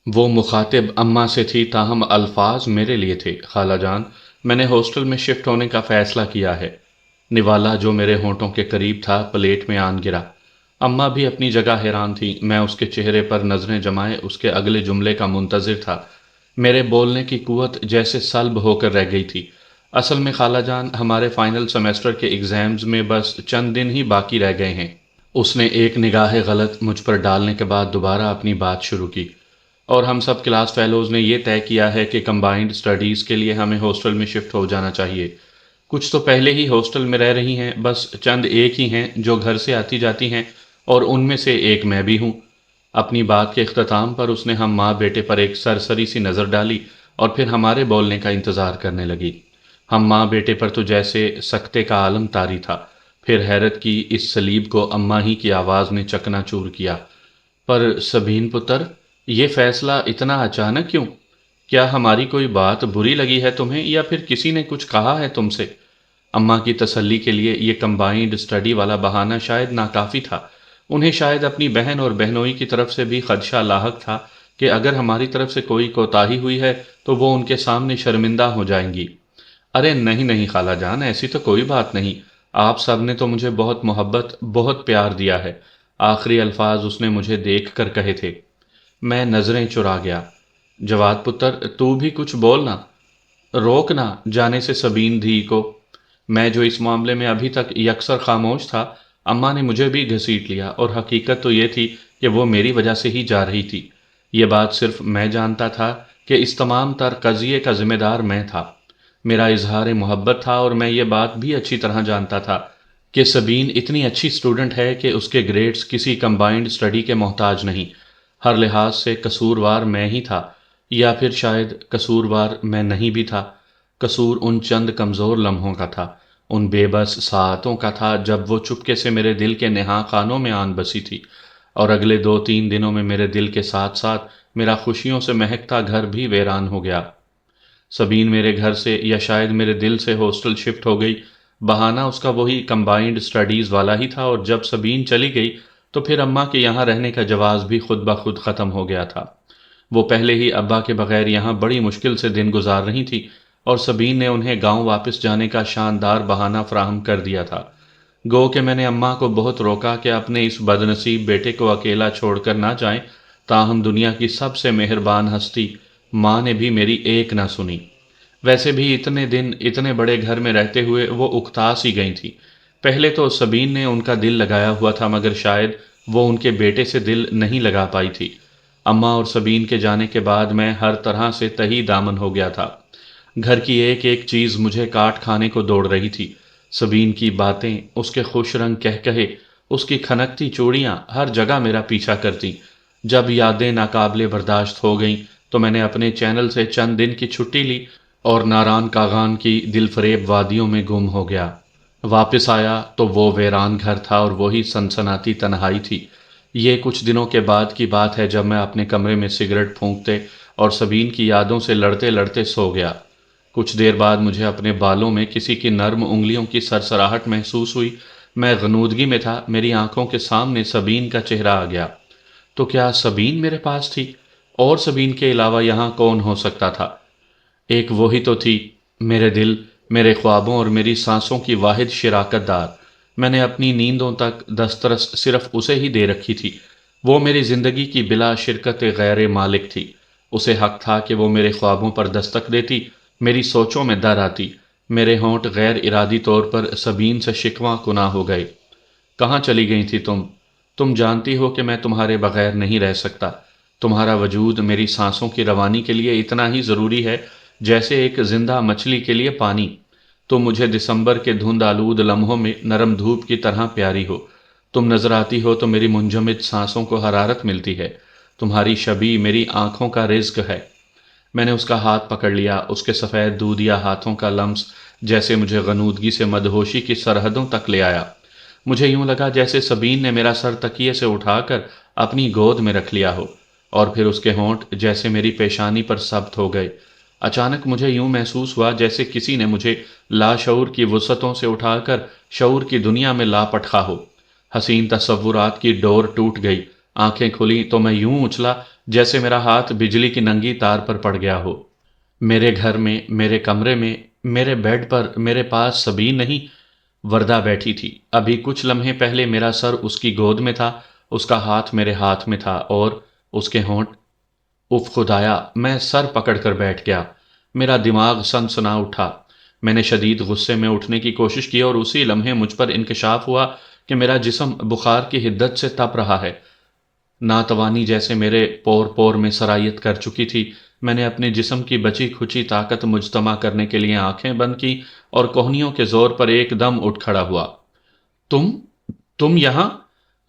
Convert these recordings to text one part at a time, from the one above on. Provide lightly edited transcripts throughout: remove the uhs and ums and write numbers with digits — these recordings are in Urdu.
وہ مخاطب اماں سے تھی تاہم الفاظ میرے لیے تھے۔ خالہ جان، میں نے ہاسٹل میں شفٹ ہونے کا فیصلہ کیا ہے۔ نوالا جو میرے ہونٹوں کے قریب تھا پلیٹ میں آن گرا۔ اماں بھی اپنی جگہ حیران تھی۔ میں اس کے چہرے پر نظریں جمائے اس کے اگلے جملے کا منتظر تھا۔ میرے بولنے کی قوت جیسے سلب ہو کر رہ گئی تھی۔ اصل میں خالہ جان، ہمارے فائنل سیمسٹر کے ایگزامز میں بس چند دن ہی باقی رہ گئے ہیں۔ اس نے ایک نگاہ غلط مجھ پر ڈالنے کے بعد دوبارہ اپنی بات شروع کی۔ اور ہم سب کلاس فیلوز نے یہ طے کیا ہے کہ کمبائنڈ اسٹڈیز کے لیے ہمیں ہاسٹل میں شفٹ ہو جانا چاہیے۔ کچھ تو پہلے ہی ہاسٹل میں رہ رہی ہیں، بس چند ایک ہی ہیں جو گھر سے آتی جاتی ہیں، اور ان میں سے ایک میں بھی ہوں۔ اپنی بات کے اختتام پر اس نے ہم ماں بیٹے پر ایک سرسری سی نظر ڈالی اور پھر ہمارے بولنے کا انتظار کرنے لگی۔ ہم ماں بیٹے پر تو جیسے سکتے کا عالم طاری تھا۔ پھر حیرت کی اس سلیب کو اماں ہی کی آواز نے چکنا چور کیا۔ پر سبین پتر، یہ فیصلہ اتنا اچانک کیوں؟ کیا ہماری کوئی بات بری لگی ہے تمہیں، یا پھر کسی نے کچھ کہا ہے تم سے؟ اماں کی تسلی کے لیے یہ کمبائنڈ اسٹڈی والا بہانہ شاید ناکافی تھا۔ انہیں شاید اپنی بہن اور بہنوئی کی طرف سے بھی خدشہ لاحق تھا کہ اگر ہماری طرف سے کوئی کوتاہی ہوئی ہے تو وہ ان کے سامنے شرمندہ ہو جائیں گی۔ ارے نہیں نہیں خالہ جان، ایسی تو کوئی بات نہیں۔ آپ سب نے تو مجھے بہت محبت، بہت پیار دیا ہے۔ آخری الفاظ اس نے مجھے دیکھ کر کہے تھے۔ میں نظریں چرا گیا۔ جواد پتر، تو بھی کچھ بولنا، روکنا جانے سے سبین دھی کو۔ میں جو اس معاملے میں ابھی تک یکسر خاموش تھا، اماں نے مجھے بھی گھسیٹ لیا، اور حقیقت تو یہ تھی کہ وہ میری وجہ سے ہی جا رہی تھی۔ یہ بات صرف میں جانتا تھا کہ اس تمام تر قضیے کا ذمہ دار میں تھا۔ میرا اظہار محبت تھا، اور میں یہ بات بھی اچھی طرح جانتا تھا کہ سبین اتنی اچھی اسٹوڈنٹ ہے کہ اس کے گریڈز کسی کمبائنڈ اسٹڈی کے محتاج نہیں۔ ہر لحاظ سے قصوروار میں ہی تھا، یا پھر شاید قصوروار میں نہیں بھی تھا۔ قصور ان چند کمزور لمحوں کا تھا، ان بے بس ساعتوں کا تھا جب وہ چپکے سے میرے دل کے نہا خانوں میں آن بسی تھی، اور اگلے 2-3 دنوں میں میرے دل کے ساتھ ساتھ میرا خوشیوں سے مہکتا گھر بھی ویران ہو گیا۔ سبین میرے گھر سے، یا شاید میرے دل سے ہاسٹل شفٹ ہو گئی۔ بہانہ اس کا وہی کمبائنڈ اسٹڈیز والا ہی تھا، اور جب سبین چلی گئی تو پھر اماں کے یہاں رہنے کا جواز بھی خود بخود ختم ہو گیا تھا۔ وہ پہلے ہی ابا کے بغیر یہاں بڑی مشکل سے دن گزار رہی تھی، اور سبین نے انہیں گاؤں واپس جانے کا شاندار بہانہ فراہم کر دیا تھا۔ گو کہ میں نے اماں کو بہت روکا کہ اپنے اس بد نصیب بیٹے کو اکیلا چھوڑ کر نہ جائیں، تاہم دنیا کی سب سے مہربان ہستی ماں نے بھی میری ایک نہ سنی۔ ویسے بھی اتنے دن اتنے بڑے گھر میں رہتے ہوئے وہ اکتا سی گئی تھی۔ پہلے تو سبین نے ان کا دل لگایا ہوا تھا، مگر شاید وہ ان کے بیٹے سے دل نہیں لگا پائی تھی۔ اماں اور سبین کے جانے کے بعد میں ہر طرح سے تہی دامن ہو گیا تھا۔ گھر کی ایک ایک چیز مجھے کاٹ کھانے کو دوڑ رہی تھی۔ سبین کی باتیں، اس کے خوش رنگ کہکہے، اس کی کھنکتی چوڑیاں ہر جگہ میرا پیچھا کرتی۔ جب یادیں ناقابل برداشت ہو گئیں تو میں نے اپنے چینل سے چند دن کی چھٹی لی اور ناران کاغان کی دل فریب وادیوں میں گم ہو گیا۔ واپس آیا تو وہ ویران گھر تھا اور وہی سنسناتی تنہائی تھی۔ یہ کچھ دنوں کے بعد کی بات ہے جب میں اپنے کمرے میں سگریٹ پھونکتے اور سبین کی یادوں سے لڑتے لڑتے سو گیا۔ کچھ دیر بعد مجھے اپنے بالوں میں کسی کی نرم انگلیوں کی سرسراہٹ محسوس ہوئی۔ میں غنودگی میں تھا، میری آنکھوں کے سامنے سبین کا چہرہ آ گیا۔ تو کیا سبین میرے پاس تھی؟ اور سبین کے علاوہ یہاں کون ہو سکتا تھا؟ ایک وہی تو تھی، میرے دل، میرے خوابوں اور میری سانسوں کی واحد شراکت دار۔ میں نے اپنی نیندوں تک دسترس صرف اسے ہی دے رکھی تھی۔ وہ میری زندگی کی بلا شرکت غیر مالک تھی۔ اسے حق تھا کہ وہ میرے خوابوں پر دستک دیتی، میری سوچوں میں در آتی۔ میرے ہونٹ غیر ارادی طور پر سبین سے شکواں کنا ہو گئے۔ کہاں چلی گئی تھی تم؟ تم جانتی ہو کہ میں تمہارے بغیر نہیں رہ سکتا۔ تمہارا وجود میری سانسوں کی روانی کے لیے اتنا ہی ضروری ہے جیسے ایک زندہ مچھلی کے لیے پانی۔ تم مجھے دسمبر کے دھند آلود لمحوں میں نرم دھوپ کی طرح پیاری ہو۔ تم نظر آتی ہو تو میری منجمد سانسوں کو حرارت ملتی ہے۔ تمہاری شبیہ میری آنکھوں کا رزق ہے۔ میں نے اس کا ہاتھ پکڑ لیا، اس کے سفید دودیا ہاتھوں کا لمس جیسے مجھے غنودگی سے مدہوشی کی سرحدوں تک لے آیا۔ مجھے یوں لگا جیسے سبین نے میرا سر تکیے سے اٹھا کر اپنی گود میں رکھ لیا ہو، اور پھر اس کے ہونٹ جیسے میری پیشانی پر ثبت ہو گئے۔ اچانک مجھے یوں محسوس ہوا جیسے کسی نے مجھے لاشعور کی وسعتوں سے اٹھا کر شعور کی دنیا میں لاپٹخا ہو۔ حسین تصورات کی ڈور ٹوٹ گئی۔ آنکھیں کھلی تو میں یوں اچھلا جیسے میرا ہاتھ بجلی کی ننگی تار پر پڑ گیا ہو۔ میرے گھر میں، میرے کمرے میں، میرے بیڈ پر میرے پاس سبین نہیں، وردہ بیٹھی تھی۔ ابھی کچھ لمحے پہلے میرا سر اس کی گود میں تھا، اس کا ہاتھ میرے ہاتھ میں تھا، اور اس کے ہونٹ۔ اف خدایا! میں سر پکڑ کر بیٹھ گیا، میرا دماغ سنسنا اٹھا۔ میں نے شدید غصے میں اٹھنے کی کوشش کی اور اسی لمحے مجھ پر انکشاف ہوا کہ میرا جسم بخار کی حدت سے تپ رہا ہے۔ ناتوانی جیسے میرے پور پور میں سرایت کر چکی تھی۔ میں نے اپنے جسم کی بچی کھچی طاقت مجتمع کرنے کے لیے آنکھیں بند کی اور کوہنیوں کے زور پر ایک دم اٹھ کھڑا ہوا۔ تم تم یہاں؟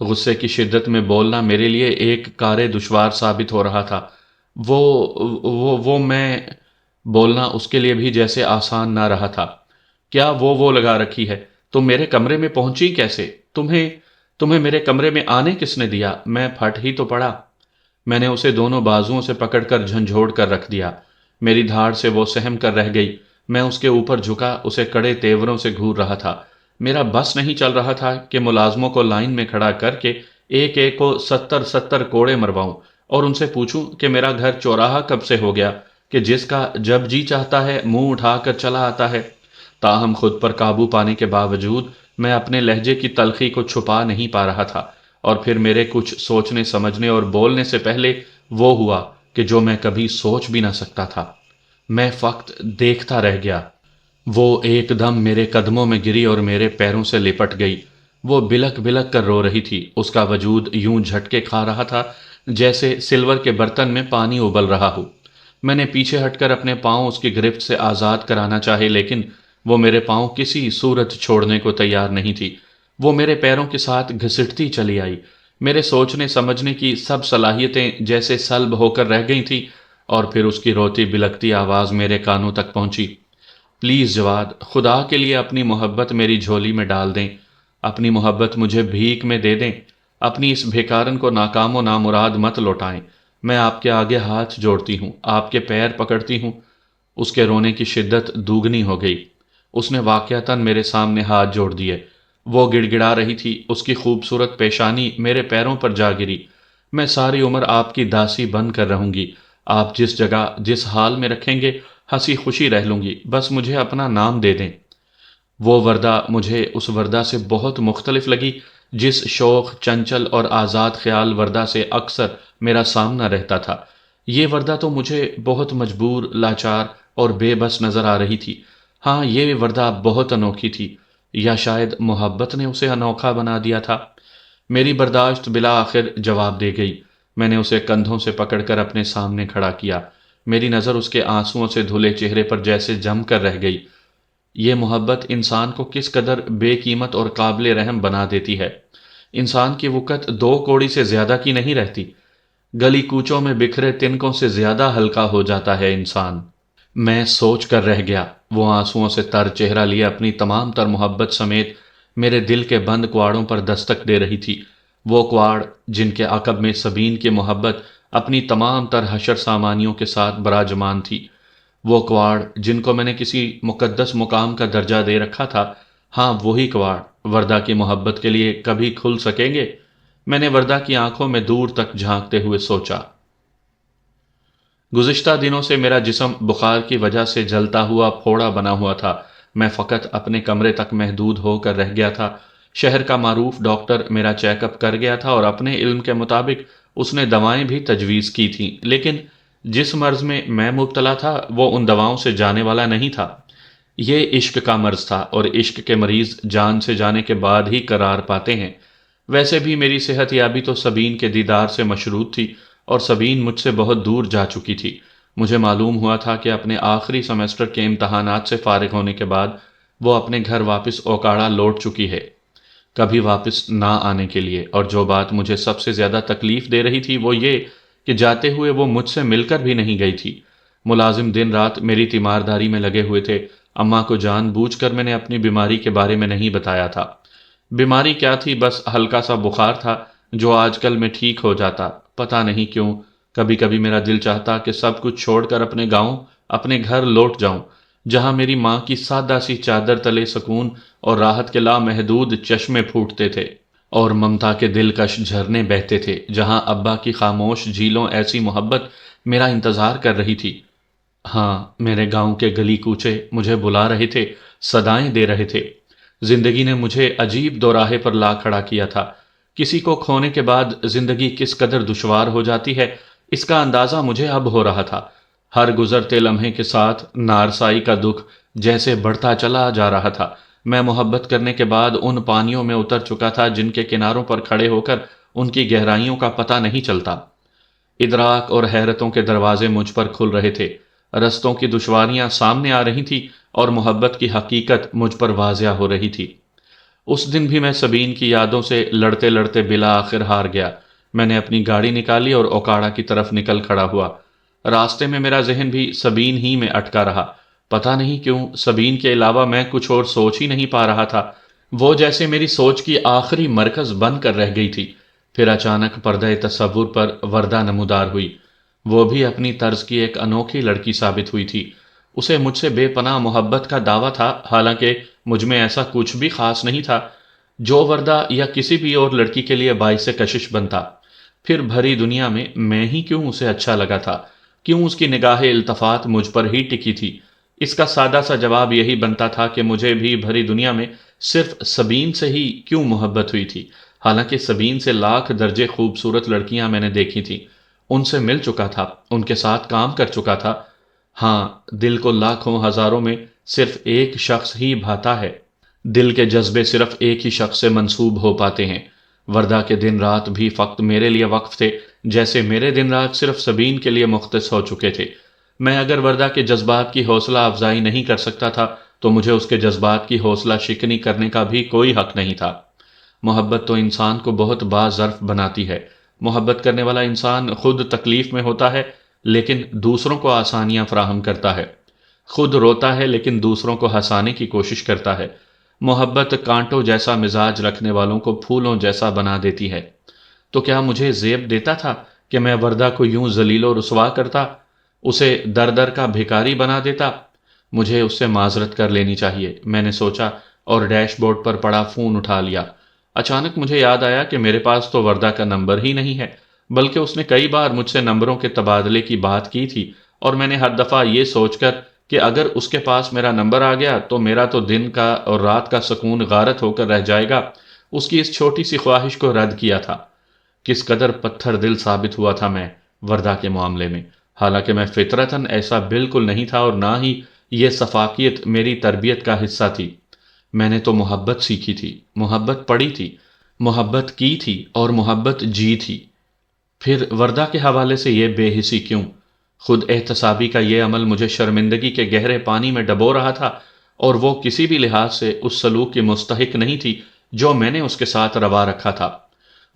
غصے کی شدت میں بولنا میرے لیے ایک کار دشوار ثابت ہو رہا تھا۔ وہ وہ میں بولنا اس کے لیے بھی جیسے آسان نہ رہا تھا۔ کیا وہ لگا رکھی ہے؟ تم میرے کمرے میں پہنچی کیسے؟ تمہیں میرے کمرے میں آنے کس نے دیا؟ میں پھٹ ہی تو پڑا۔ میں نے اسے دونوں بازوؤں سے پکڑ کر جھنجھوڑ کر رکھ دیا۔ میری دھاڑ سے وہ سہم کر رہ گئی۔ میں اس کے اوپر جھکا، اسے کڑے تیوروں سے گھور رہا تھا۔ میرا بس نہیں چل رہا تھا کہ ملازموں کو لائن میں کھڑا کر کے ایک ایک کو 70 کوڑے مرواؤں اور ان سے پوچھوں کہ میرا گھر چوراہا کب سے ہو گیا کہ جس کا جب جی چاہتا ہے منہ اٹھا کر چلا آتا ہے۔ تاہم خود پر قابو پانے کے باوجود میں اپنے لہجے کی تلخی کو چھپا نہیں پا رہا تھا، اور پھر میرے کچھ سوچنے سمجھنے اور بولنے سے پہلے وہ ہوا کہ جو میں کبھی سوچ بھی نہ سکتا تھا۔ میں فقط دیکھتا رہ گیا۔ وہ ایک دم میرے قدموں میں گری اور میرے پیروں سے لپٹ گئی۔ وہ بلک بلک کر رو رہی تھی۔ اس کا وجود یوں جھٹکے کھا رہا تھا جیسے سلور کے برتن میں پانی ابل رہا ہو۔ میں نے پیچھے ہٹ کر اپنے پاؤں اس کی گرفت سے آزاد کرانا چاہے، لیکن وہ میرے پاؤں کسی صورت چھوڑنے کو تیار نہیں تھی۔ وہ میرے پیروں کے ساتھ گھسٹتی چلی آئی۔ میرے سوچنے سمجھنے کی سب صلاحیتیں جیسے سلب ہو کر رہ گئی تھیں، اور پھر اس کی روتی بلکتی آواز میرے کانوں تک پہنچی۔ پلیز جواد، خدا کے لیے اپنی محبت میری جھولی میں ڈال دیں، اپنی محبت مجھے بھیک میں دے دیں، اپنی اس بھیکارن کو ناکام و نامراد مت لوٹائیں۔ میں آپ کے آگے ہاتھ جوڑتی ہوں، آپ کے پیر پکڑتی ہوں۔ اس کے رونے کی شدت دوگنی ہو گئی۔ اس نے واقعتاً میرے سامنے ہاتھ جوڑ دیے۔ وہ گڑ گڑا رہی تھی، اس کی خوبصورت پیشانی میرے پیروں پر جا گری۔ میں ساری عمر آپ کی داسی بن کر رہوں گی، آپ جس جگہ جس حال میں رکھیں گے ہنسی خوشی رہ لوں گی، بس مجھے اپنا نام دے دیں۔ وہ وردہ مجھے اس وردہ سے بہت مختلف لگی جس شوخ، چنچل اور آزاد خیال وردہ سے اکثر میرا سامنا رہتا تھا۔ یہ وردہ تو مجھے بہت مجبور، لاچار اور بے بس نظر آ رہی تھی۔ ہاں، یہ وردہ بہت انوکھی تھی، یا شاید محبت نے اسے انوکھا بنا دیا تھا۔ میری برداشت بالآخر جواب دے گئی۔ میں نے اسے کندھوں سے پکڑ کر اپنے سامنے کھڑا کیا۔ میری نظر اس کے آنسوؤں سے دھلے چہرے پر جیسے جم کر رہ گئی۔ یہ محبت انسان کو کس قدر بے قیمت اور قابل رحم بنا دیتی ہے۔ انسان کی وقت 2 کوڑی سے زیادہ کی نہیں رہتی۔ گلی کوچوں میں بکھرے تنکوں سے زیادہ ہلکا ہو جاتا ہے انسان۔ میں سوچ کر رہ گیا۔ وہ آنسوؤں سے تر چہرہ لیے اپنی تمام تر محبت سمیت میرے دل کے بند کواڑوں پر دستک دے رہی تھی۔ وہ کواڑ جن کے عقب میں سبین کی محبت اپنی تمام تر حشر سامانیوں کے ساتھ براجمان تھی۔ وہ کواڑ جن کو میں نے کسی مقدس مقام کا درجہ دے رکھا تھا۔ ہاں، وہی کواڑ وردہ کی محبت کے لیے کبھی کھل سکیں گے؟ میں نے وردہ کی آنکھوں میں دور تک جھانکتے ہوئے سوچا۔ گزشتہ دنوں سے میرا جسم بخار کی وجہ سے جلتا ہوا پھوڑا بنا ہوا تھا۔ میں فقط اپنے کمرے تک محدود ہو کر رہ گیا تھا۔ شہر کا معروف ڈاکٹر میرا چیک اپ کر گیا تھا اور اپنے علم کے مطابق اس نے دوائیں بھی تجویز کی تھیں، لیکن جس مرض میں مبتلا تھا وہ ان دواؤں سے جانے والا نہیں تھا۔ یہ عشق کا مرض تھا، اور عشق کے مریض جان سے جانے کے بعد ہی قرار پاتے ہیں۔ ویسے بھی میری صحت یابی تو سبین کے دیدار سے مشروط تھی، اور سبین مجھ سے بہت دور جا چکی تھی۔ مجھے معلوم ہوا تھا کہ اپنے آخری سیمسٹر کے امتحانات سے فارغ ہونے کے بعد وہ اپنے گھر واپس اوکاڑا لوٹ چکی ہے، کبھی واپس نہ آنے کے لیے۔ اور جو بات مجھے سب سے زیادہ تکلیف دے رہی تھی وہ یہ کہ جاتے ہوئے وہ مجھ سے مل کر بھی نہیں گئی تھی۔ ملازم دن رات میری تیمارداری میں لگے ہوئے تھے۔ اماں کو جان بوجھ کر میں نے اپنی بیماری کے بارے میں نہیں بتایا تھا۔ بیماری کیا تھی؟ بس ہلکا سا بخار تھا جو آج کل میں ٹھیک ہو جاتا۔ پتہ نہیں کیوں کبھی کبھی میرا دل چاہتا کہ سب کچھ چھوڑ کر اپنے گاؤں، اپنے گھر لوٹ جاؤں، جہاں میری ماں کی سادہ سی چادر تلے سکون اور راحت کے لامحدود چشمے پھوٹتے تھے۔ اور ممتا کے دلکش جھرنے بہتے تھے، جہاں ابا کی خاموش جھیلوں ایسی محبت میرا انتظار کر رہی تھی۔ ہاں، میرے گاؤں کے گلی کوچے مجھے بلا رہے تھے، صدائیں دے رہے تھے۔ زندگی نے مجھے عجیب دوراہے پر لا کھڑا کیا تھا۔ کسی کو کھونے کے بعد زندگی کس قدر دشوار ہو جاتی ہے، اس کا اندازہ مجھے اب ہو رہا تھا۔ ہر گزرتے لمحے کے ساتھ نارسائی کا دکھ جیسے بڑھتا چلا جا رہا تھا۔ میں محبت کرنے کے بعد ان پانیوں میں اتر چکا تھا جن کے کناروں پر کھڑے ہو کر ان کی گہرائیوں کا پتہ نہیں چلتا۔ ادراک اور حیرتوں کے دروازے مجھ پر کھل رہے تھے، رستوں کی دشواریاں سامنے آ رہی تھیں اور محبت کی حقیقت مجھ پر واضح ہو رہی تھی۔ اس دن بھی میں سبین کی یادوں سے لڑتے لڑتے بالآخر ہار گیا۔ میں نے اپنی گاڑی نکالی اور اوکاڑا کی طرف نکل کھڑا ہوا۔ راستے میں میرا ذہن بھی سبین ہی میں اٹکا رہا۔ پتہ نہیں کیوں سبین کے علاوہ میں کچھ اور سوچ ہی نہیں پا رہا تھا۔ وہ جیسے میری سوچ کی آخری مرکز بن کر رہ گئی تھی۔ پھر اچانک پردہ تصور پر وردہ نمودار ہوئی۔ وہ بھی اپنی طرز کی ایک انوکھی لڑکی ثابت ہوئی تھی۔ اسے مجھ سے بے پناہ محبت کا دعویٰ تھا، حالانکہ مجھ میں ایسا کچھ بھی خاص نہیں تھا جو وردہ یا کسی بھی اور لڑکی کے لیے باعث کشش بنتا۔ پھر بھری دنیا میں ہی کیوں اسے اچھا لگا تھا؟ کیوں اس کی نگاہ التفات مجھ پر ہی ٹکی تھی؟ اس کا سادہ سا جواب یہی بنتا تھا کہ مجھے بھی بھری دنیا میں صرف سبین سے ہی کیوں محبت ہوئی تھی، حالانکہ سبین سے لاکھ درجے خوبصورت لڑکیاں میں نے دیکھی تھیں، ان سے مل چکا تھا، ان کے ساتھ کام کر چکا تھا۔ ہاں، دل کو لاکھوں ہزاروں میں صرف ایک شخص ہی بھاتا ہے۔ دل کے جذبے صرف ایک ہی شخص سے منسوب ہو پاتے ہیں۔ وردہ کے دن رات بھی فقط میرے لیے وقف تھے، جیسے میرے دن رات صرف سبین کے لیے مختص ہو چکے تھے۔ میں اگر وردہ کے جذبات کی حوصلہ افزائی نہیں کر سکتا تھا تو مجھے اس کے جذبات کی حوصلہ شکنی کرنے کا بھی کوئی حق نہیں تھا۔ محبت تو انسان کو بہت باظرف بناتی ہے۔ محبت کرنے والا انسان خود تکلیف میں ہوتا ہے لیکن دوسروں کو آسانیاں فراہم کرتا ہے، خود روتا ہے لیکن دوسروں کو ہنسانے کی کوشش کرتا ہے۔ محبت کانٹوں جیسا مزاج رکھنے والوں کو پھولوں جیسا بنا دیتی ہے۔ تو کیا مجھے زیب دیتا تھا کہ میں وردہ کو یوں ذلیل و رسوا کرتا، اسے در در کا بھکاری بنا دیتا؟ مجھے اس سے معذرت کر لینی چاہیے، میں نے سوچا اور ڈیش بورڈ پر پڑا فون اٹھا لیا۔ اچانک مجھے یاد آیا کہ میرے پاس تو وردہ کا نمبر ہی نہیں ہے، بلکہ اس نے کئی بار مجھ سے نمبروں کے تبادلے کی بات کی تھی، اور میں نے ہر دفعہ یہ سوچ کر کہ اگر اس کے پاس میرا نمبر آ گیا تو میرا تو دن کا اور رات کا سکون غارت ہو کر رہ جائے گا، اس کی اس چھوٹی سی خواہش کو رد کیا تھا۔ کس قدر پتھر دل ثابت ہوا تھا میں وردہ کے معاملے میں، حالانکہ میں فطرتاً ایسا بالکل نہیں تھا اور نہ ہی یہ سفاکیت میری تربیت کا حصہ تھی۔ میں نے تو محبت سیکھی تھی، محبت پڑھی تھی، محبت کی تھی اور محبت جی تھی۔ پھر وردہ کے حوالے سے یہ بے حسی کیوں؟ خود احتسابی کا یہ عمل مجھے شرمندگی کے گہرے پانی میں ڈبو رہا تھا، اور وہ کسی بھی لحاظ سے اس سلوک کی مستحق نہیں تھی جو میں نے اس کے ساتھ روا رکھا تھا۔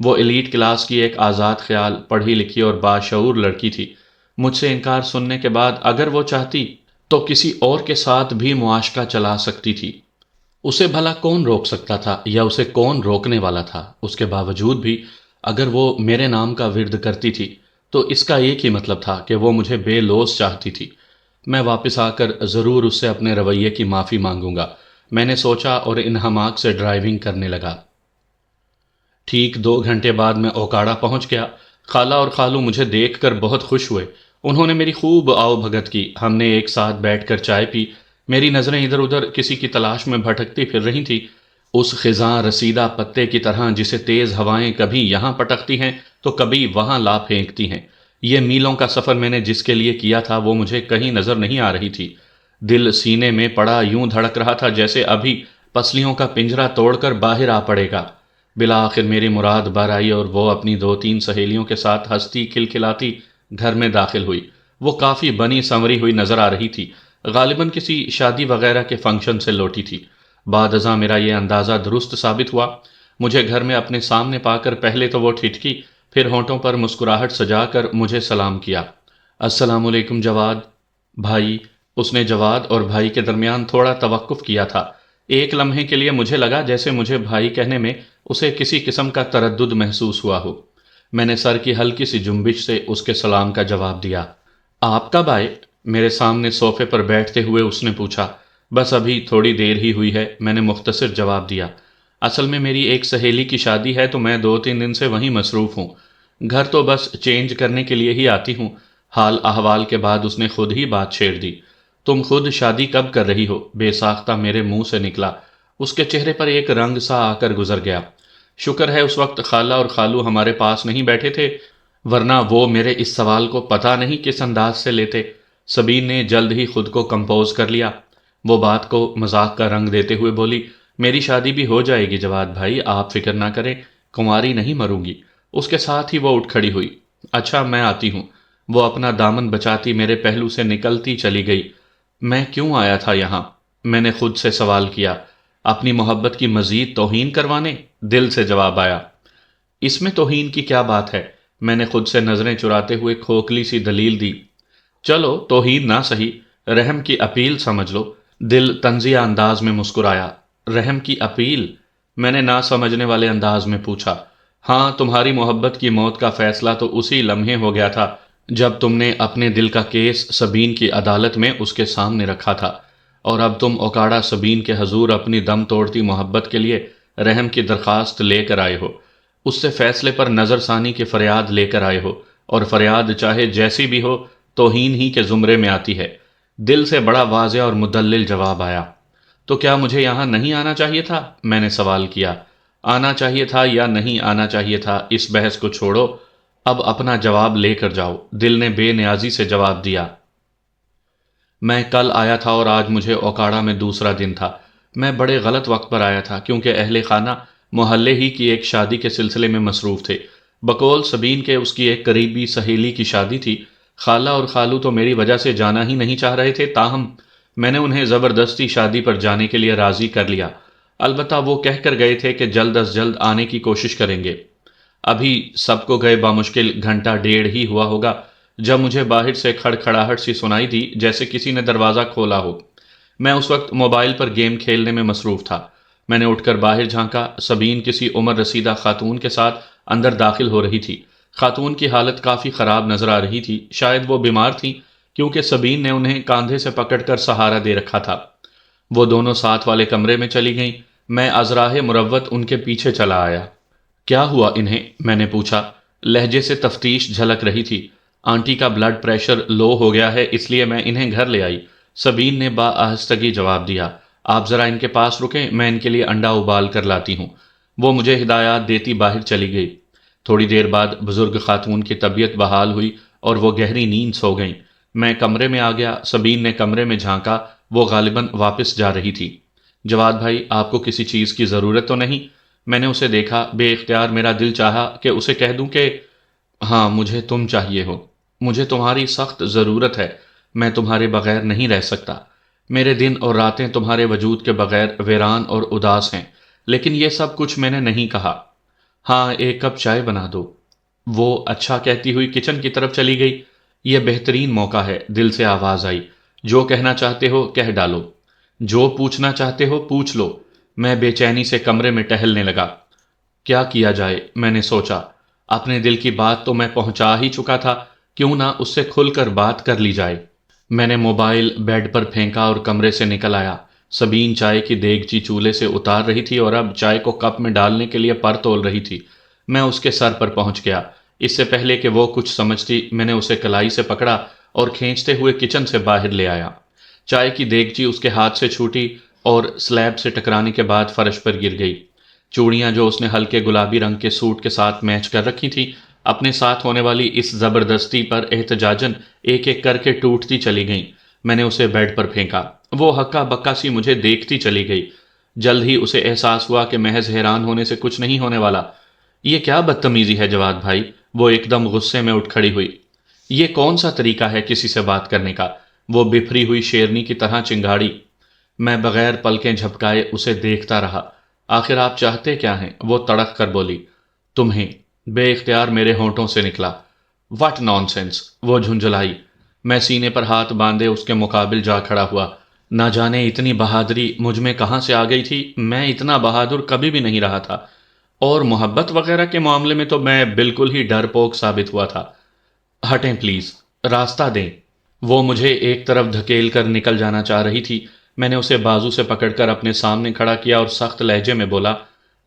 وہ ایلیٹ کلاس کی ایک آزاد خیال، پڑھی لکھی اور باشعور لڑکی تھی۔ مجھ سے انکار سننے کے بعد اگر وہ چاہتی تو کسی اور کے ساتھ بھی معاشقہ چلا سکتی تھی۔ اسے بھلا کون روک سکتا تھا یا اسے کون روکنے والا تھا؟ اس کے باوجود بھی اگر وہ میرے نام کا ورد کرتی تھی تو اس کا ایک ہی مطلب تھا کہ وہ مجھے بے لوث چاہتی تھی۔ میں واپس آ کر ضرور اس سے اپنے رویے کی معافی مانگوں گا، میں نے سوچا اور انہماک سے ڈرائیونگ کرنے لگا۔ ٹھیک 2 گھنٹے بعد میں اوکاڑا پہنچ گیا۔ خالہ اور خالو مجھے دیکھ کر بہت خوش ہوئے، انہوں نے میری خوب آؤ بھگت کی، ہم نے ایک ساتھ بیٹھ کر چائے پی۔ میری نظریں ادھر ادھر کسی کی تلاش میں بھٹکتی پھر رہی تھی، اس خزاں رسیدہ پتے کی طرح جسے تیز ہوائیں کبھی یہاں پٹکتی ہیں تو کبھی وہاں لا پھینکتی ہیں۔ یہ میلوں کا سفر میں نے جس کے لیے کیا تھا وہ مجھے کہیں نظر نہیں آ رہی تھی۔ دل سینے میں پڑا یوں دھڑک رہا تھا جیسے ابھی پسلیوں کا پنجرا توڑ کر باہر آ پڑے گا۔ بالآخر میری مراد بر آئی اور وہ اپنی 2-3 سہیلیوں کے ساتھ ہنستی کھلکھلاتی گھر میں داخل ہوئی۔ وہ کافی بنی سنوری ہوئی نظر آ رہی تھی، غالباً کسی شادی وغیرہ کے فنکشن سے لوٹی تھی۔ بعد ازاں میرا یہ اندازہ درست ثابت ہوا۔ مجھے گھر میں اپنے سامنے پا کر پہلے تو وہ ٹھٹکی، پھر ہونٹوں پر مسکراہٹ سجا کر مجھے سلام کیا۔ السلام علیکم جواد بھائی۔ اس نے جواد اور بھائی کے درمیان تھوڑا توقف کیا تھا۔ ایک لمحے کے لیے مجھے لگا جیسے مجھے بھائی کہنے میں اسے کسی قسم کا تردد محسوس ہوا ہو۔ میں نے سر کی ہلکی سی جنبش سے اس کے سلام کا جواب دیا۔ آپ کب آئے؟ میرے سامنے صوفے پر بیٹھتے ہوئے اس نے پوچھا۔ بس ابھی تھوڑی دیر ہی ہوئی ہے، میں نے مختصر جواب دیا۔ اصل میں میری ایک سہیلی کی شادی ہے تو میں 2-3 دن سے وہیں مصروف ہوں۔ گھر تو بس چینج کرنے کے لیے ہی آتی ہوں۔ حال احوال کے بعد اس نے خود ہی بات چھیڑ دی۔ تم خود شادی کب کر رہی ہو؟ بے ساختہ میرے منہ سے نکلا۔ اس کے چہرے پر ایک رنگ سا آ کر گزر گیا۔ شکر ہے اس وقت خالہ اور خالو ہمارے پاس نہیں بیٹھے تھے، ورنہ وہ میرے اس سوال کو پتہ نہیں کس انداز سے لیتے۔ سبین نے جلد ہی خود کو کمپوز کر لیا۔ وہ بات کو مذاق کا رنگ دیتے ہوئے بولی، میری شادی بھی ہو جائے گی جواد بھائی، آپ فکر نہ کریں، کنواری نہیں مروں گی۔ اس کے ساتھ ہی وہ اٹھ کھڑی ہوئی۔ اچھا میں آتی ہوں۔ وہ اپنا دامن بچاتی میرے پہلو سے نکلتی چلی گئی۔ میں کیوں آیا تھا یہاں؟ میں نے خود سے سوال کیا۔ اپنی محبت کی مزید توہین کروانے؟ دل سے جواب آیا، اس میں توہین کی کیا بات ہے؟ میں نے خود سے نظریں چراتے ہوئے کھوکھلی سی دلیل دی۔ چلو توہین نہ سہی، رحم کی اپیل سمجھ لو۔ دل طنزیہ انداز میں مسکرایا۔ رحم کی اپیل؟ میں نے نہ سمجھنے والے انداز میں پوچھا۔ ہاں، تمہاری محبت کی موت کا فیصلہ تو اسی لمحے ہو گیا تھا جب تم نے اپنے دل کا کیس سبین کی عدالت میں اس کے سامنے رکھا تھا، اور اب تم اوکاڑا سبین کے حضور اپنی دم توڑتی محبت کے لیے رحم کی درخواست لے کر آئے ہو، اس سے فیصلے پر نظر ثانی کی فریاد لے کر آئے ہو، اور فریاد چاہے جیسی بھی ہو توہین ہی کے زمرے میں آتی ہے۔ دل سے بڑا واضح اور مدلل جواب آیا۔ تو کیا مجھے یہاں نہیں آنا چاہیے تھا؟ میں نے سوال کیا۔ آنا چاہیے تھا یا نہیں آنا چاہیے تھا اس بحث کو چھوڑو، اب اپنا جواب لے کر جاؤ۔ دل نے بے نیازی سے جواب دیا۔ میں کل آیا تھا اور آج مجھے اوکاڑا میں دوسرا دن تھا۔ میں بڑے غلط وقت پر آیا تھا کیونکہ اہل خانہ محلے ہی کی ایک شادی کے سلسلے میں مصروف تھے۔ بقول سبین کے اس کی ایک قریبی سہیلی کی شادی تھی۔ خالہ اور خالو تو میری وجہ سے جانا ہی نہیں چاہ رہے تھے، تاہم میں نے انہیں زبردستی شادی پر جانے کے لیے راضی کر لیا۔ البتہ وہ کہہ کر گئے تھے کہ جلد از جلد آنے کی کوشش کریں گے۔ ابھی سب کو گئے بامشکل گھنٹہ ڈیڑھ ہی ہوا ہوگا جب مجھے باہر سے کھڑکھڑاہٹ سی سنائی دی، جیسے کسی نے دروازہ کھولا ہو۔ میں اس وقت موبائل پر گیم کھیلنے میں مصروف تھا۔ میں نے اٹھ کر باہر جھانکا۔ سبین کسی عمر رسیدہ خاتون کے ساتھ اندر داخل ہو رہی تھی۔ خاتون کی حالت کافی خراب نظر آ رہی تھی، شاید وہ بیمار تھی کیونکہ سبین نے انہیں کاندھے سے پکڑ کر سہارا دے رکھا تھا۔ وہ دونوں ساتھ والے کمرے میں چلی گئیں۔ میں ازراہ مروت ان کے پیچھے چلا آیا۔ کیا ہوا انہیں؟ میں نے پوچھا۔ لہجے سے تفتیش جھلک رہی تھی۔ آنٹی کا بلڈ پریشر لو ہو گیا ہے، اس لیے میں انہیں گھر لے آئی، سبین نے با آہستگی جواب دیا۔ آپ ذرا ان کے پاس رکیں، میں ان کے لیے انڈا ابال کر لاتی ہوں۔ وہ مجھے ہدایات دیتی باہر چلی گئی۔ تھوڑی دیر بعد بزرگ خاتون کی طبیعت بحال ہوئی اور وہ گہری نیند سو گئیں۔ میں کمرے میں آ گیا۔ سبین نے کمرے میں جھانکا، وہ غالباً واپس جا رہی تھی۔ جواد بھائی، آپ کو کسی چیز کی ضرورت تو نہیں؟ میں نے اسے دیکھا۔ بے اختیار میرا دل چاہا کہ اسے کہہ دوں کہ ہاں، مجھے تم چاہیے ہو، مجھے تمہاری سخت ضرورت ہے، میں تمہارے بغیر نہیں رہ سکتا، میرے دن اور راتیں تمہارے وجود کے بغیر ویران اور اداس ہیں، لیکن یہ سب کچھ میں نے نہیں کہا۔ ہاں، ایک کپ چائے بنا دو۔ وہ اچھا کہتی ہوئی کچن کی طرف چلی گئی۔ یہ بہترین موقع ہے، دل سے آواز آئی، جو کہنا چاہتے ہو کہہ ڈالو، جو پوچھنا چاہتے ہو پوچھ لو۔ میں بے چینی سے کمرے میں ٹہلنے لگا۔ کیا کیا جائے؟ میں نے سوچا۔ اپنے دل کی بات تو میں پہنچا ہی چکا تھا، کیوں نہ اس سے کھل کر بات کر لی جائے۔ میں نے موبائل بیڈ پر پھینکا اور کمرے سے نکل آیا۔ سبین چائے کی دیگچی چولہے سے اتار رہی تھی اور اب چائے کو کپ میں ڈالنے کے لیے پر تول رہی تھی۔ میں اس کے سر پر پہنچ گیا۔ اس سے پہلے کہ وہ کچھ سمجھتی، میں نے اسے کلائی سے پکڑا اور کھینچتے ہوئے کچن سے باہر لے آیا۔ چائے کی دیگچی اس کے ہاتھ سے چھوٹی اور سلیب سے ٹکرانے کے بعد فرش پر گر گئی۔ چوڑیاں جو اس نے ہلکے گلابی رنگ کے سوٹ کے ساتھ میچ کر رکھی تھیں، اپنے ساتھ ہونے والی اس زبردستی پر احتجاجاً ایک ایک کر کے ٹوٹتی چلی گئیں۔ میں نے اسے بیڈ پر پھینکا۔ وہ ہکا بکا سی مجھے دیکھتی چلی گئی۔ جلد ہی اسے احساس ہوا کہ محض حیران ہونے سے کچھ نہیں ہونے والا۔ یہ کیا بدتمیزی ہے جواد بھائی؟ وہ ایک دم غصے میں اٹھ کھڑی ہوئی۔ یہ کون سا طریقہ ہے کسی سے بات کرنے کا؟ وہ بفری ہوئی شیرنی کی طرح چنگاڑی۔ میں بغیر پلکیں جھپکائے اسے دیکھتا رہا۔ آخر آپ چاہتے کیا ہیں؟ وہ تڑق کر بولی۔ تمہیں۔ بے اختیار میرے ہونٹوں سے نکلا۔ What naan sense! وہ جھنجھلائی۔ میں سینے پر ہاتھ باندھے اس کے مقابل جا کھڑا ہوا۔ نہ جانے اتنی بہادری مجھ میں کہاں سے آ گئی تھی، میں اتنا بہادر کبھی بھی نہیں رہا تھا، اور محبت وغیرہ کے معاملے میں تو میں بالکل ہی ڈرپوک ثابت ہوا تھا۔ ہٹیں پلیز، راستہ دیں۔ وہ مجھے ایک طرف دھکیل کر نکل جانا چاہ رہی تھی۔ میں نے اسے بازو سے پکڑ کر اپنے سامنے کھڑا کیا اور سخت لہجے میں بولا،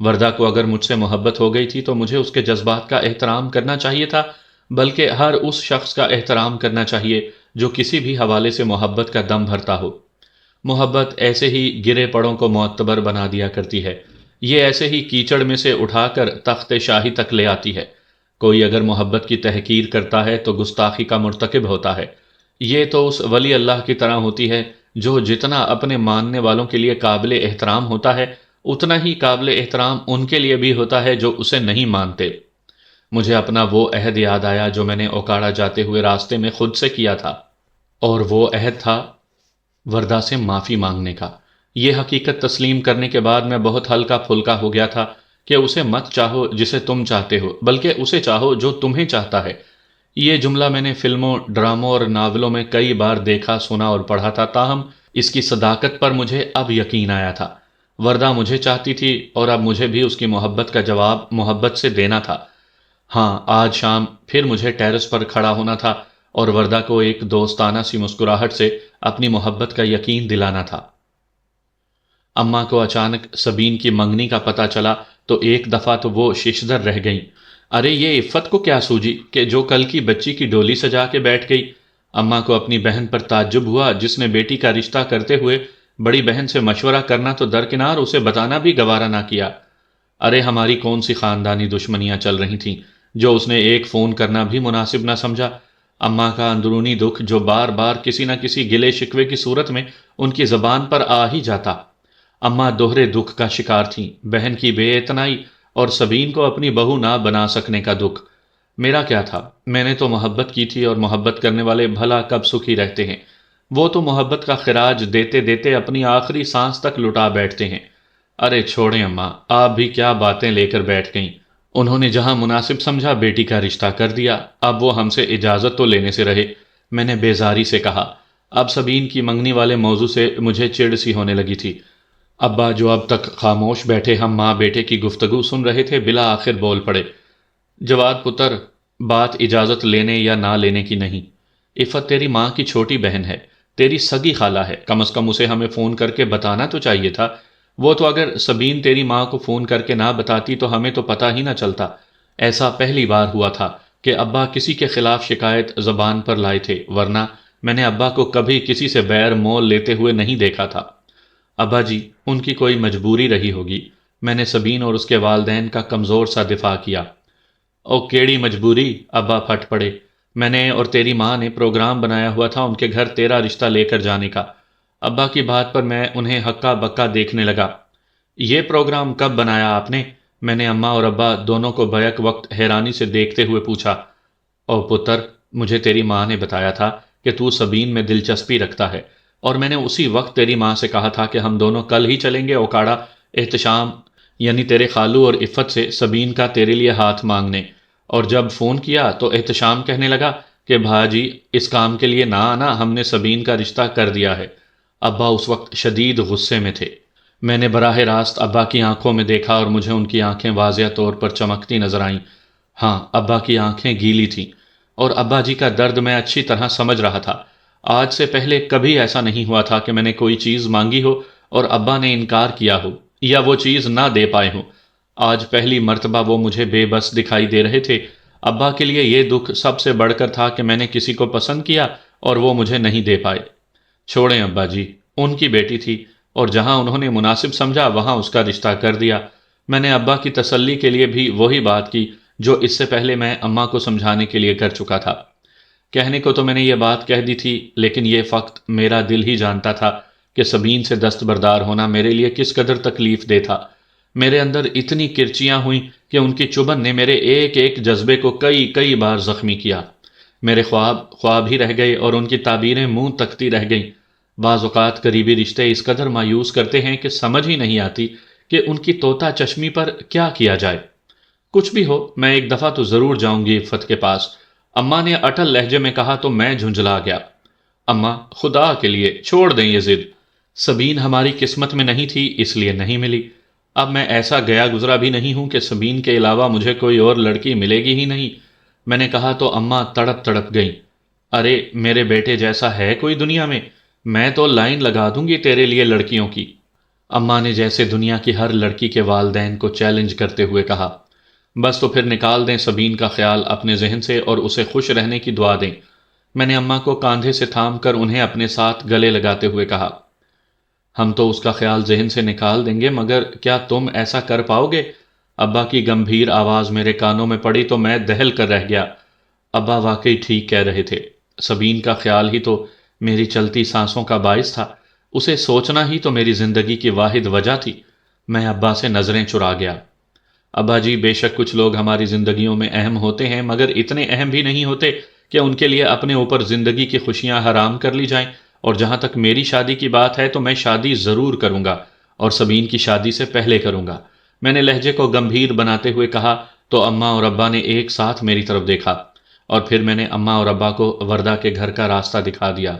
وردہ کو اگر مجھ سے محبت ہو گئی تھی تو مجھے اس کے جذبات کا احترام کرنا چاہیے تھا، بلکہ ہر اس شخص کا احترام کرنا چاہیے جو کسی بھی حوالے سے محبت کا دم بھرتا ہو۔ محبت ایسے ہی گرے پڑوں کو معتبر بنا دیا کرتی ہے، یہ ایسے ہی کیچڑ میں سے اٹھا کر تخت شاہی تک لے آتی ہے۔ کوئی اگر محبت کی تحقیر کرتا ہے تو گستاخی کا مرتکب ہوتا ہے۔ یہ تو اس ولی اللہ کی طرح ہوتی ہے جو جتنا اپنے ماننے والوں کے لیے قابل احترام ہوتا ہے، اتنا ہی قابل احترام ان کے لیے بھی ہوتا ہے جو اسے نہیں مانتے۔ مجھے اپنا وہ عہد یاد آیا جو میں نے اوکاڑا جاتے ہوئے راستے میں خود سے کیا تھا، اور وہ عہد تھا وردہ سے معافی مانگنے کا۔ یہ حقیقت تسلیم کرنے کے بعد میں بہت ہلکا پھلکا ہو گیا تھا کہ اسے مت چاہو جسے تم چاہتے ہو، بلکہ اسے چاہو جو تمہیں چاہتا ہے۔ یہ جملہ میں نے فلموں، ڈراموں اور ناولوں میں کئی بار دیکھا، سنا اور پڑھا تھا، تاہم اس کی صداقت پر مجھے اب یقین آیا تھا۔ وردہ مجھے چاہتی تھی اور اب مجھے بھی اس کی محبت کا جواب محبت سے دینا تھا۔ ہاں، آج شام پھر مجھے ٹیرس پر کھڑا ہونا تھا اور وردہ کو ایک دوستانہ سی مسکراہٹ سے اپنی محبت کا یقین دلانا تھا۔ اماں کو اچانک سبین کی منگنی کا پتہ چلا تو ایک دفعہ تو وہ ششدر رہ گئیں۔ ارے یہ عفت کو کیا سوجی کہ جو کل کی بچی کی ڈولی سجا کے بیٹھ گئی؟ اماں کو اپنی بہن پر تعجب ہوا جس نے بیٹی کا رشتہ کرتے ہوئے بڑی بہن سے مشورہ کرنا تو درکنار اسے بتانا بھی گوارا نہ کیا۔ ارے ہماری کون سی خاندانی دشمنیاں چل رہی تھیں جو اس نے ایک فون کرنا بھی مناسب نہ سمجھا؟ اماں کا اندرونی دکھ جو بار بار کسی نہ کسی گلے شکوے کی صورت میں ان کی زبان پر آ ہی جاتا۔ اماں دوہرے دکھ کا شکار تھیں، بہن کی بے اعتنائی اور سبین کو اپنی بہو نہ بنا سکنے کا دکھ۔ میرا کیا تھا؟ میں نے تو محبت کی تھی، اور محبت کرنے والے بھلا کب سکھی رہتے ہیں؟ وہ تو محبت کا خراج دیتے دیتے اپنی آخری سانس تک لٹا بیٹھتے ہیں۔ ارے چھوڑیں اماں، آپ بھی کیا باتیں لے کر بیٹھ گئیں۔ انہوں نے جہاں مناسب سمجھا بیٹی کا رشتہ کر دیا، اب وہ ہم سے اجازت تو لینے سے رہے۔ میں نے بیزاری سے کہا۔ اب سبین کی منگنی والے موضوع سے مجھے چڑ سی ہونے لگی تھی۔ ابا جو اب تک خاموش بیٹھے ہم ماں بیٹے کی گفتگو سن رہے تھے، بلا آخر بول پڑے۔ جواد پتر، بات اجازت لینے یا نہ لینے کی نہیں۔ عفت تیری ماں کی چھوٹی بہن ہے، تیری سگی خالہ ہے، کم از کم اسے ہمیں فون کر کے بتانا تو چاہیے تھا۔ وہ تو اگر سبین تیری ماں کو فون کر کے نہ بتاتی تو ہمیں تو پتہ ہی نہ چلتا۔ ایسا پہلی بار ہوا تھا کہ ابا کسی کے خلاف شکایت زبان پر لائے تھے، ورنہ میں نے ابا کو کبھی کسی سے بیر مول لیتے ہوئے نہیں دیکھا تھا۔ ابا جی، ان کی کوئی مجبوری رہی ہوگی۔ میں نے سبین اور اس کے والدین کا کمزور سا دفاع کیا۔ او کیڑی مجبوری؟ ابا پھٹ پڑے۔ میں نے اور تیری ماں نے پروگرام بنایا ہوا تھا ان کے گھر تیرا رشتہ لے کر جانے کا۔ ابا کی بات پر میں انہیں ہکا بکا دیکھنے لگا۔ یہ پروگرام کب بنایا آپ نے؟ میں نے اماں اور ابا دونوں کو بیک وقت حیرانی سے دیکھتے ہوئے پوچھا۔ او پتر، مجھے تیری ماں نے بتایا تھا کہ تو سبین میں دلچسپی رکھتا ہے، اور میں نے اسی وقت تیری ماں سے کہا تھا کہ ہم دونوں کل ہی چلیں گے اوکاڑا احتشام یعنی تیرے خالو اور عفت سے سبین کا تیرے لیے ہاتھ مانگنے۔ اور جب فون کیا تو احتشام کہنے لگا کہ بھاجی اس کام کے لیے نہ آنا، ہم نے سبین کا رشتہ کر دیا ہے۔ ابا اس وقت شدید غصے میں تھے۔ میں نے براہ راست ابا کی آنکھوں میں دیکھا اور مجھے ان کی آنکھیں واضح طور پر چمکتی نظر آئیں۔ ہاں، ابا کی آنکھیں گیلی تھیں، اور ابا جی کا درد میں اچھی طرح سمجھ رہا تھا۔ آج سے پہلے کبھی ایسا نہیں ہوا تھا کہ میں نے کوئی چیز مانگی ہو اور ابا نے انکار کیا ہو یا وہ چیز نہ دے پائے ہوں۔ آج پہلی مرتبہ وہ مجھے بے بس دکھائی دے رہے تھے۔ ابا کے لیے یہ دکھ سب سے بڑھ کر تھا کہ میں نے کسی کو پسند کیا اور وہ مجھے نہیں دے پائے۔ چھوڑیں ابا جی، ان کی بیٹی تھی، اور جہاں انہوں نے مناسب سمجھا وہاں اس کا رشتہ کر دیا۔ میں نے ابا کی تسلی کے لیے بھی وہی بات کی جو اس سے پہلے میں اماں کو سمجھانے کے لیے کر چکا تھا۔ کہنے کو تو میں نے یہ بات کہہ دی تھی، لیکن یہ فقط میرا دل ہی جانتا تھا کہ سبین سے دستبردار ہونا میرے لیے کس قدر تکلیف دہ تھا۔ میرے اندر اتنی کرچیاں ہوئیں کہ ان کی چبھن نے میرے ایک ایک جذبے کو کئی بار زخمی کیا۔ میرے خواب ہی رہ گئے اور ان کی تعبیریں منہ تکتی رہ گئیں۔ بعض اوقات قریبی رشتے اس قدر مایوس کرتے ہیں کہ سمجھ ہی نہیں آتی کہ ان کی طوطا چشمی پر کیا کیا جائے۔ کچھ بھی ہو، میں ایک دفعہ تو ضرور جاؤں گی عفت کے پاس، اماں نے اٹل لہجے میں کہا تو میں جھنجھلا گیا۔ اماں، خدا کے لیے چھوڑ دیں یہ ضد۔ سبین ہماری قسمت میں نہیں تھی، اس لیے نہیں ملی۔ اب میں ایسا گیا گزرا بھی نہیں ہوں کہ سبین کے علاوہ مجھے کوئی اور لڑکی ملے گی ہی نہیں۔ میں نے کہا تو اماں تڑپ تڑپ گئیں۔ ارے میرے بیٹے جیسا ہے کوئی دنیا میں؟ میں تو لائن لگا دوں گی تیرے لیے لڑکیوں کی۔ اماں نے جیسے دنیا کی ہر لڑکی کے والدین کو چیلنج کرتے ہوئے کہا۔ بس تو پھر نکال دیں سبین کا خیال اپنے ذہن سے اور اسے خوش رہنے کی دعا دیں۔ میں نے اماں کو کاندھے سے تھام کر انہیں اپنے ساتھ گلے لگاتے ہوئے کہا، ہم تو اس کا خیال ذہن سے نکال دیں گے، مگر کیا تم ایسا کر پاؤ گے؟ ابا کی گمبھیر آواز میرے کانوں میں پڑی تو میں دہل کر رہ گیا۔ ابا واقعی ٹھیک کہہ رہے تھے۔ سبین کا خیال ہی تو میری چلتی سانسوں کا باعث تھا، اسے سوچنا ہی تو میری زندگی کی واحد وجہ تھی۔ میں ابا سے نظریں چرا گیا۔ ابا جی، بے شک کچھ لوگ ہماری زندگیوں میں اہم ہوتے ہیں، مگر اتنے اہم بھی نہیں ہوتے کہ ان کے لیے اپنے اوپر زندگی کی خوشیاں حرام کر لی جائیں۔ اور جہاں تک میری شادی کی بات ہے تو میں شادی ضرور کروں گا، اور سبین کی شادی سے پہلے کروں گا۔ میں نے لہجے کو گمبھیر بناتے ہوئے کہا تو اماں اور ابا نے ایک ساتھ میری طرف دیکھا، اور پھر میں نے اماں اور ابا کو وردہ کے گھر کا راستہ دکھا دیا۔